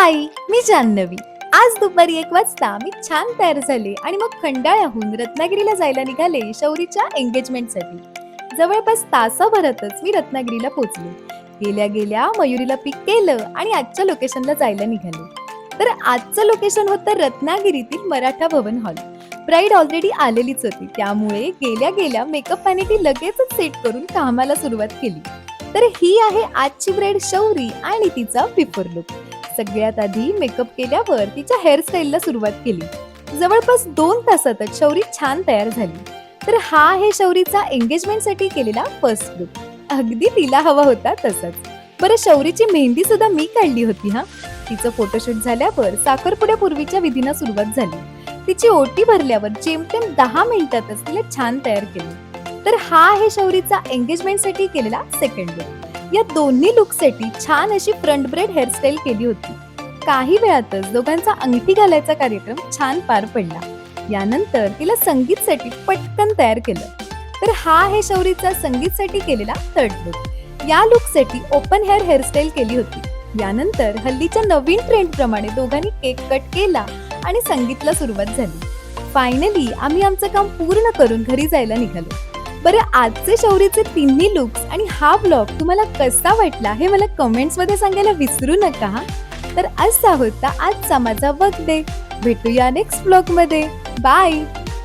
हाय, मी जान्हवी. आज दुपारी 1 वाजता मी छान तयार झाले आणि मग खंडाळ्याहून रत्नागिरीला जायला निघाले शौरीच्या एंगेजमेंटसाठी. जवळपास तासाभरातच मी रत्नागिरीला पोहोचले. गेल्या गेल्या मयुरीला पिक केलं आणि आजच्या लोकेशनला जायला निघाले. तर आजचं लोकेशन होतं रत्नागिरीतील मराठा भवन हॉल. ब्राईड ऑलरेडी आलेलीच होती, त्यामुळे गेल्या गेल्या मेकअप पॅनिटी लगेचच सेट करून कामाला सुरुवात केली. तर ही आहे आजची ब्राईड शौरी आणि तिचा बिफोर लुक. सगळ्यात आधी मेकअप केल्यावर तिच्या हेअरस्टाईलला सुरुवात केली. जवळपास 2 तासातच शौरी छान तयार झाली. तर हा आहे शौरीचा एंगेजमेंटसाठी केलेला फर्स्ट लुक. अगदी तिला हवा होता तसाच. बरं, शौरीची मेहंदी सुद्धा मी काढली होती हा. तिचं फोटोशूट झाल्यावर साखरपुड्यापूर्वीच्या विधींना सुरुवात झाली. तिची ओटी भरल्यावर जेमतेम 10 मिनिटातच तिला छान तयार केली. तर हा आहे शौरीचा एंगेजमेंटसाठी केलेला सेकंड लुक. या दोन्ही लुकसाठी छान अशी फ्रंट ब्रेड हेअरस्टाईल केली होती. काही वेळातच दोघांचा अंगठी घालायचा कार्यक्रम छान पार पडला. यानंतर तिला संगीतसाठी पटकन तयार केलं. तर हा आहे शौरीचा संगीतसाठी केलेला थर्ड लुक. या लुकसाठी ओपन हेअर हेअरस्टाईल केली होती. यानंतर हल्लीच्या नवीन ट्रेंड प्रमाणे दोघांनी केक कट केला आणि संगीतला सुरुवात झाली. फायनली आम्ही आमचं काम पूर्ण करून घरी जायला निघालो. बरं, आजचे शौरीचे तिन्ही लुक्स आणि हा ब्लॉग तुम्हाला कसा वाटला हे मला कमेंट्स मध्ये सांगायला विसरू नका. तर असा होता आजचा माझा वर्क डे. भेटूया नेक्स्ट ब्लॉग मध्ये. बाय.